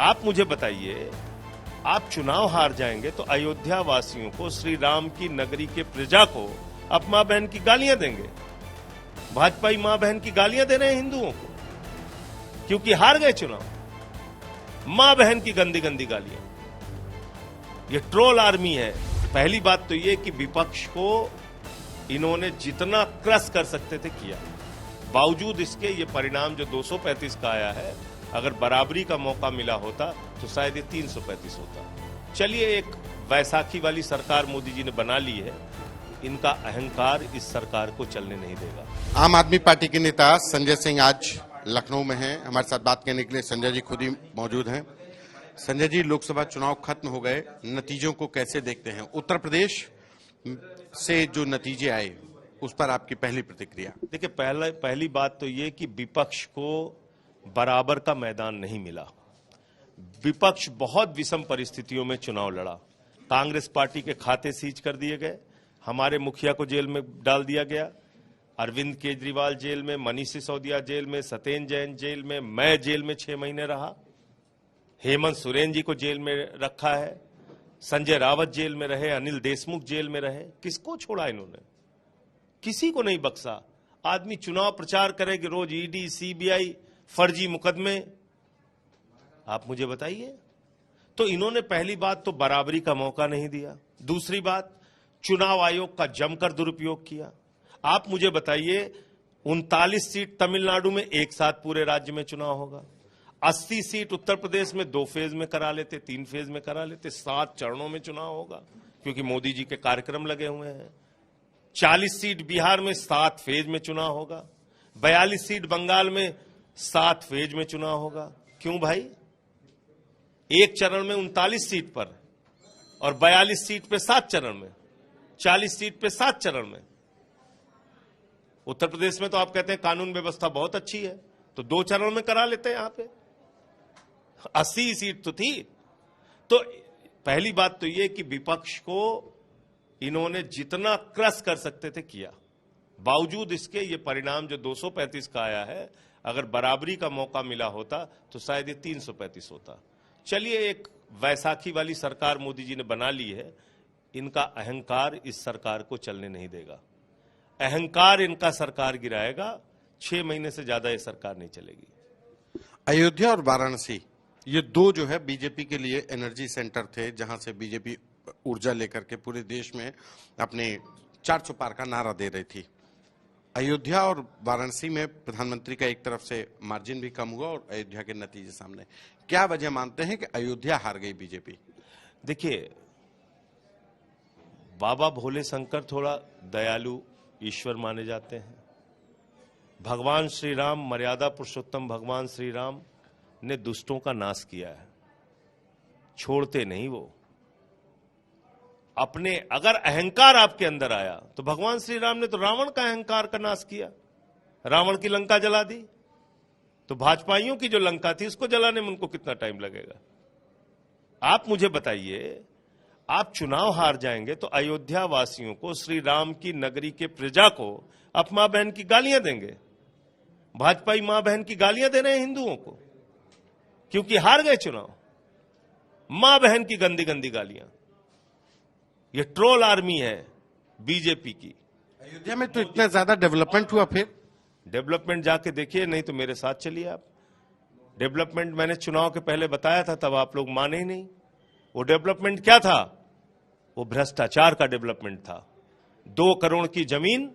आप मुझे बताइए, आप चुनाव हार जाएंगे तो अयोध्या वासियों को, श्री राम की नगरी के प्रजा को आप मां बहन की गालियां देंगे। भाजपाई मां बहन की गालियां दे रहे हैं हिंदुओं को क्योंकि हार गए चुनाव। मां बहन की गंदी गंदी गालियां। ये ट्रोल आर्मी है। पहली बात तो ये कि विपक्ष को इन्होंने जितना क्रश कर सकते थे किया। बावजूद इसके ये परिणाम जो 235 का आया है, अगर बराबरी का मौका मिला होता तो शायद ये 335 होता। चलिए, एक वैसाखी वाली सरकार मोदी जी ने बना ली है, इनका अहंकार इस सरकार को चलने नहीं देगा। आम आदमी पार्टी के नेता संजय सिंह आज लखनऊ में हैं। हमारे साथ बात करने के लिए संजय जी खुद ही मौजूद हैं। संजय जी, लोकसभा चुनाव खत्म हो गए, नतीजों को कैसे देखते हैं? उत्तर प्रदेश से जो नतीजे आए उस पर आपकी पहली प्रतिक्रिया? देखिए, पहली बात तो ये कि विपक्ष को बराबर का मैदान नहीं मिला। विपक्ष बहुत विषम परिस्थितियों में चुनाव लड़ा। कांग्रेस पार्टी के खाते सीज कर दिए गए, हमारे मुखिया को जेल में डाल दिया गया, अरविंद केजरीवाल जेल में, मनीष सिसोदिया जेल में, सत्येंद्र जैन जेल में, मैं जेल में 6 महीने रहा, हेमंत सोरेन जी को जेल में रखा है, संजय रावत जेल में रहे, अनिल देशमुख जेल में रहे। किसको छोड़ा इन्होंने? किसी को नहीं बख्शा। आदमी चुनाव प्रचार करे कि रोज ईडी, सीबीआई, फर्जी मुकदमे। आप मुझे बताइए, तो इन्होंने पहली बात तो बराबरी का मौका नहीं दिया। दूसरी बात, चुनाव आयोग का जमकर दुरुपयोग किया। आप मुझे बताइए, 39 सीट तमिलनाडु में एक साथ पूरे राज्य में चुनाव होगा, 80 सीट उत्तर प्रदेश में 2 फेज में करा लेते, 3 फेज में करा लेते, 7 चरणों में चुनाव होगा क्योंकि मोदी जी के कार्यक्रम लगे हुए हैं। 40 सीट बिहार में 7 फेज में चुनाव होगा, 42 सीट बंगाल में 7 फेज में चुनाव होगा। क्यों भाई? एक चरण में 39 सीट पर और 42 सीट पे 7 चरण में, 40 सीट पे 7 चरण में। उत्तर प्रदेश में तो आप कहते हैं कानून व्यवस्था बहुत अच्छी है, तो 2 चरण में करा लेते हैं। यहां पे 80 सीट तो थी। तो पहली बात तो यह कि विपक्ष को इन्होंने जितना क्रश कर सकते थे किया। बावजूद इसके ये परिणाम जो 235 का आया है, अगर बराबरी का मौका मिला होता तो शायद ये 335 होता। चलिए, एक वैसाखी वाली सरकार मोदी जी ने बना ली है, इनका अहंकार इस सरकार को चलने नहीं देगा। अहंकार इनका सरकार गिराएगा। 6 महीने से ज्यादा ये सरकार नहीं चलेगी। अयोध्या और वाराणसी, ये 2 जो है बीजेपी के लिए एनर्जी सेंटर थे, जहां से बीजेपी ऊर्जा लेकर के पूरे देश में अपने 400 पार का नारा दे रही थी। अयोध्या और वाराणसी में प्रधानमंत्री का एक तरफ से मार्जिन भी कम हुआ और अयोध्या के नतीजे सामने। क्या वजह मानते हैं कि अयोध्या हार गई बीजेपी? देखिए, बाबा भोले शंकर थोड़ा दयालु ईश्वर माने जाते हैं। भगवान श्री राम, मर्यादा पुरुषोत्तम भगवान श्री राम ने दुष्टों का नाश किया है, छोड़ते नहीं वो। अपने अगर अहंकार आपके अंदर आया तो भगवान श्री राम ने तो रावण का अहंकार का नाश किया, रावण की लंका जला दी। तो भाजपाइयों की जो लंका थी उसको जलाने में उनको कितना टाइम लगेगा? आप मुझे बताइए, आप चुनाव हार जाएंगे तो अयोध्या वासियों को, श्री राम की नगरी के प्रजा को आप मां बहन की गालियां देंगे। भाजपाई मां बहन की गालियां दे रहे हैं हिंदुओं को क्योंकि हार गए चुनाव। मां बहन की गंदी गंदी गालियां। ये ट्रोल आर्मी है बीजेपी की। अयोध्या में तो इतना ज्यादा डेवलपमेंट हुआ, फिर डेवलपमेंट जाके देखिए, नहीं तो मेरे साथ चलिए आप। डेवलपमेंट मैंने चुनाव के पहले बताया था, तब आप लोग माने ही नहीं। वो डेवलपमेंट क्या था? वो भ्रष्टाचार का डेवलपमेंट था। 2 करोड़ की जमीन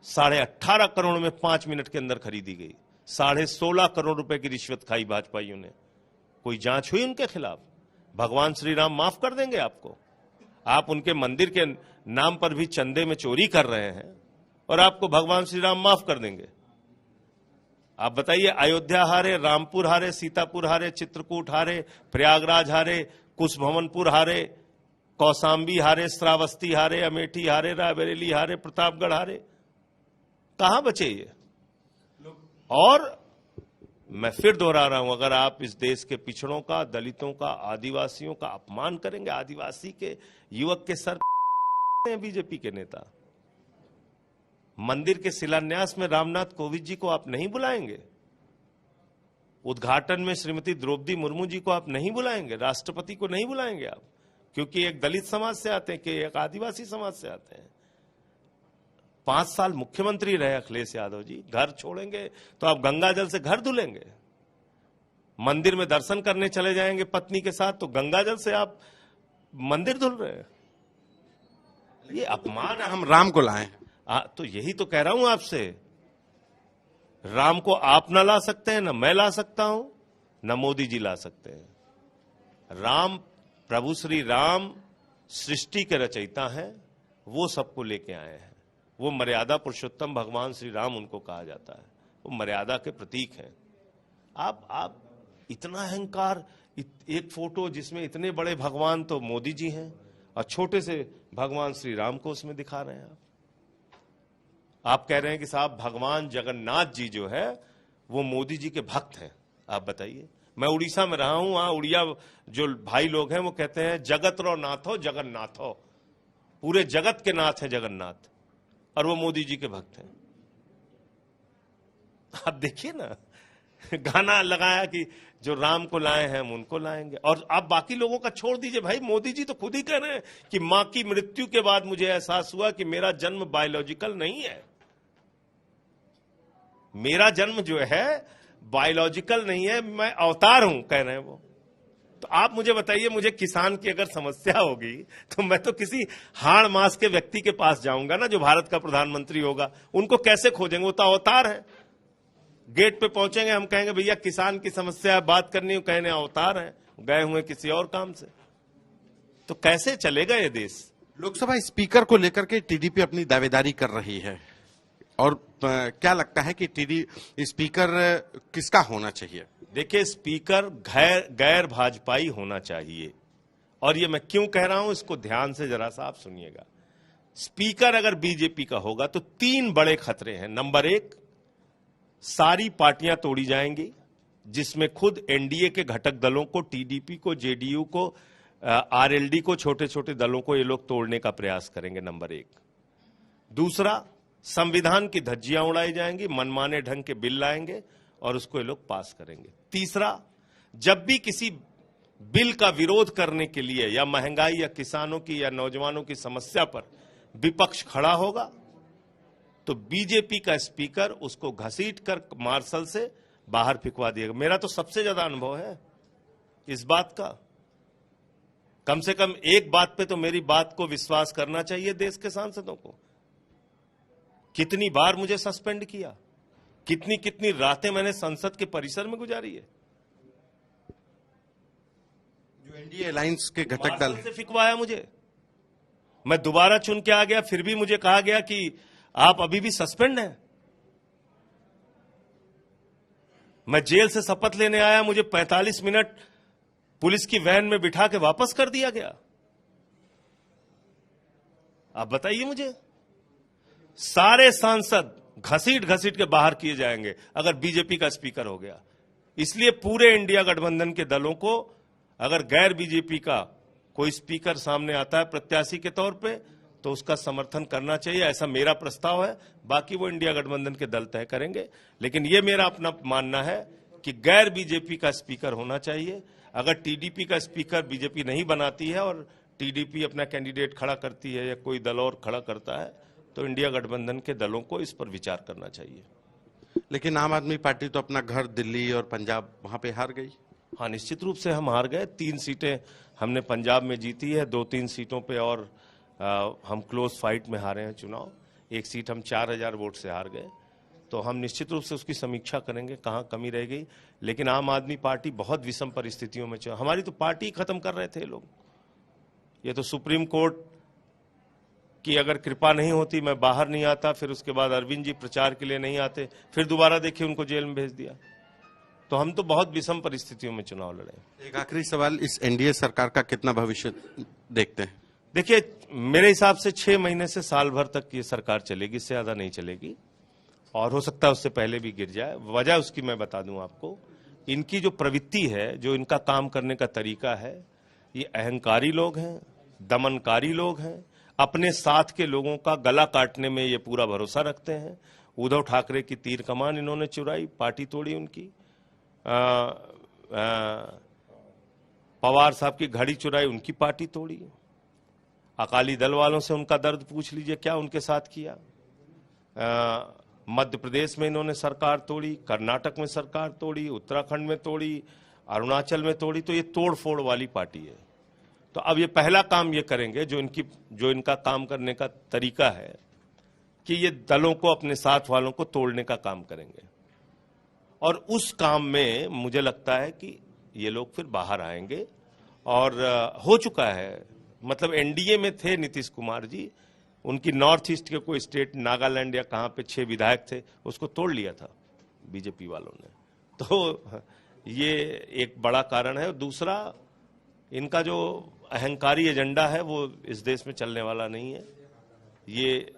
18.5 करोड़ में 5 मिनट के अंदर खरीदी गई। 16.5 करोड़ रुपए की रिश्वत खाई भाजपाइयों ने। कोई जांच हुई उनके खिलाफ? भगवान श्री राम माफ कर देंगे आपको? आप उनके मंदिर के नाम पर भी चंदे में चोरी कर रहे हैं और आपको भगवान श्री राम माफ कर देंगे? आप बताइए, अयोध्या हारे, रामपुर हारे, सीतापुर हारे, चित्रकूट हारे, प्रयागराज हारे, कुशभवनपुर हारे, कौशाम्बी हारे, श्रावस्ती हारे, अमेठी हारे, रायबरेली हारे, प्रतापगढ़ हारे। कहां बचे ये? और मैं फिर दोहरा रहा हूं, अगर आप इस देश के पिछड़ों का, दलितों का, आदिवासियों का अपमान करेंगे, आदिवासी के युवक के सर बीजेपी के नेता, मंदिर के शिलान्यास में रामनाथ कोविंद जी को आप नहीं बुलाएंगे? उद्घाटन में श्रीमती द्रौपदी मुर्मू जी को आप नहीं बुलाएंगे, राष्ट्रपति को नहीं बुलाएंगे आप, क्योंकि एक दलित समाज से आते हैं कि एक आदिवासी समाज से आते हैं। 5 साल मुख्यमंत्री रहे अखिलेश यादव जी, घर छोड़ेंगे तो आप गंगा जल से घर धुलेंगे? मंदिर में दर्शन करने चले जाएंगे पत्नी के साथ तो गंगा जल से आप मंदिर धुल रहे हैं? ये अपमान है। हम राम को लाए हैं। तो यही तो कह रहा हूं आपसे, राम को आप ना ला सकते हैं, ना मैं ला सकता हूं, ना मोदी जी ला सकते हैं। राम, प्रभु श्री राम सृष्टि के रचयिता हैं, वो सबको लेके आए हैं। वो मर्यादा पुरुषोत्तम भगवान श्री राम उनको कहा जाता है, वो मर्यादा के प्रतीक हैं। आप इतना अहंकार, एक फोटो जिसमें इतने बड़े भगवान तो मोदी जी हैं और छोटे से भगवान श्री राम को उसमें दिखा रहे हैं। आप कह रहे हैं कि साहब भगवान जगन्नाथ जी जो है वो मोदी जी के भक्त हैं। आप बताइए, मैं उड़ीसा में रहा हूं, वहां उड़िया जो भाई लोग हैं वो कहते हैं जगत रो नाथो जगन्नाथो, पूरे जगत के नाथ है जगन्नाथ, और वो मोदी जी के भक्त हैं। आप देखिए ना, गाना लगाया कि जो राम को लाए हैं हम उनको लाएंगे, और आप बाकी लोगों का छोड़ दीजिए भाई। मोदी जी तो खुद ही कह रहे हैं कि मां की मृत्यु के बाद मुझे एहसास हुआ कि मेरा जन्म बायोलॉजिकल नहीं है, मेरा जन्म जो है बायोलॉजिकल नहीं है, मैं अवतार हूं, कह रहे हैं वो। तो आप मुझे बताइए, मुझे किसान की अगर समस्या होगी तो मैं तो किसी हाड़ मास के व्यक्ति के पास जाऊंगा ना, जो भारत का प्रधानमंत्री होगा। उनको कैसे खोजेंगे? वो तो अवतार है। गेट पे पहुंचेंगे, हम कहेंगे भैया किसान की समस्या बात करनी हो, कहने अवतार है, गए हुए किसी और काम से। तो कैसे चलेगा ये देश? लोकसभा स्पीकर को लेकर के टीडीपी अपनी दावेदारी कर रही है, और क्या लगता है कि स्पीकर किसका होना चाहिए? देखिए, स्पीकर गैर भाजपाई होना चाहिए, और ये मैं क्यों कह रहा हूं इसको ध्यान से जरा सा आप सुनिएगा। स्पीकर अगर बीजेपी का होगा तो 3 बड़े खतरे हैं। नंबर 1, सारी पार्टियां तोड़ी जाएंगी, जिसमें खुद एनडीए के घटक दलों को, टीडीपी को, जेडीयू को, आरएलडी को, छोटे छोटे दलों को ये लोग तोड़ने का प्रयास करेंगे, नंबर 1। दूसरा, संविधान की धज्जियां उड़ाई जाएंगी, मनमाने ढंग के बिल लाएंगे और उसको ये लोग पास करेंगे। तीसरा, जब भी किसी बिल का विरोध करने के लिए या महंगाई या किसानों की या नौजवानों की समस्या पर विपक्ष खड़ा होगा तो बीजेपी का स्पीकर उसको घसीट कर मार्शल से बाहर फिकवा दिएगा। मेरा तो सबसे ज्यादा अनुभव है इस बात का। कम से कम एक बात पे तो मेरी बात को विश्वास करना चाहिए देश के सांसदों को। कितनी बार मुझे सस्पेंड किया, कितनी कितनी रातें मैंने संसद के परिसर में गुजारी है। जो एनडीए अलायंस के घटक दल से फिकवाया मुझे, मैं दोबारा चुन के आ गया, फिर भी मुझे कहा गया कि आप अभी भी सस्पेंड हैं। मैं जेल से शपथ लेने आया, मुझे 45 मिनट पुलिस की वैन में बिठा के वापस कर दिया गया। आप बताइए मुझे, सारे सांसद घसीट घसीट के बाहर किए जाएंगे अगर बीजेपी का स्पीकर हो गया। इसलिए पूरे इंडिया गठबंधन के दलों को अगर गैर बीजेपी का कोई स्पीकर सामने आता है प्रत्याशी के तौर पे तो उसका समर्थन करना चाहिए, ऐसा मेरा प्रस्ताव है। बाकी वो इंडिया गठबंधन के दल तय करेंगे, लेकिन ये मेरा अपना मानना है कि गैर बीजेपी का स्पीकर होना चाहिए। अगर टीडीपी का स्पीकर बीजेपी नहीं बनाती है और टीडीपी अपना कैंडिडेट खड़ा करती है या कोई दल और खड़ा करता है तो इंडिया गठबंधन के दलों को इस पर विचार करना चाहिए। लेकिन आम आदमी पार्टी तो अपना घर दिल्ली और पंजाब वहां पे हार गई। हाँ, निश्चित रूप से हम हार गए। 3 सीटें हमने पंजाब में जीती है, 2-3 सीटों पे और हम क्लोज फाइट में हारे हैं चुनाव। 1 सीट हम 4000 वोट से हार गए। तो हम निश्चित रूप से उसकी समीक्षा करेंगे कहां कमी रह गई। लेकिन आम आदमी पार्टी बहुत विषम परिस्थितियों में हमारी तो पार्टी खत्म कर रहे थे लोग। ये तो सुप्रीम कोर्ट की अगर कृपा नहीं होती मैं बाहर नहीं आता, फिर उसके बाद अरविंद जी प्रचार के लिए नहीं आते, फिर दोबारा देखिए उनको जेल में भेज दिया। तो हम तो बहुत विषम परिस्थितियों में चुनाव लड़े। एक आखिरी सवाल, इस एनडीए सरकार का कितना भविष्य देखते हैं? देखिए, मेरे हिसाब से 6 महीने से साल भर तक ये सरकार चलेगी, इससे ज्यादा नहीं चलेगी, और हो सकता है उससे पहले भी गिर जाए। वजह उसकी मैं बता दूं आपको, इनकी जो प्रवृत्ति है, जो इनका काम करने का तरीका है, ये अहंकारी लोग हैं, दमनकारी लोग हैं, अपने साथ के लोगों का गला काटने में ये पूरा भरोसा रखते हैं। उद्धव ठाकरे की तीर कमान इन्होंने चुराई, पार्टी तोड़ी उनकी। पवार साहब की घड़ी चुराई, उनकी पार्टी तोड़ी। अकाली दल वालों से उनका दर्द पूछ लीजिए, क्या उनके साथ किया। मध्य प्रदेश में इन्होंने सरकार तोड़ी, कर्नाटक में सरकार तोड़ी, उत्तराखंड में तोड़ी, अरुणाचल में तोड़ी। तो ये तोड़ फोड़ वाली पार्टी है। तो अब ये पहला काम ये करेंगे, जो इनका काम करने का तरीका है कि ये दलों को, अपने साथ वालों को तोड़ने का काम करेंगे। और उस काम में मुझे लगता है कि ये लोग फिर बाहर आएंगे। और हो चुका है, मतलब एनडीए में थे नीतीश कुमार जी, उनकी नॉर्थ ईस्ट के कोई स्टेट, नागालैंड या कहां पे 6 विधायक थे, उसको तोड़ लिया था बीजेपी वालों ने। तो ये एक बड़ा कारण है। और दूसरा, इनका जो अहंकारी एजेंडा है वो इस देश में चलने वाला नहीं है। ये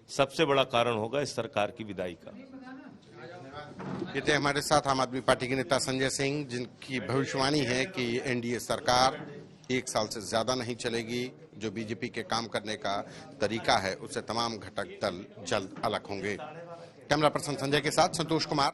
सबसे बड़ा कारण होगा इस सरकार की विदाई का। ये थे हमारे साथ आम आदमी पार्टी के नेता संजय सिंह, जिनकी भविष्यवाणी है कि एनडीए सरकार 1 साल से ज्यादा नहीं चलेगी। जो बीजेपी के काम करने का तरीका है उससे तमाम घटक दल जल्द अलग होंगे। कैमरा पर्सन संजय के साथ संतोष कुमार।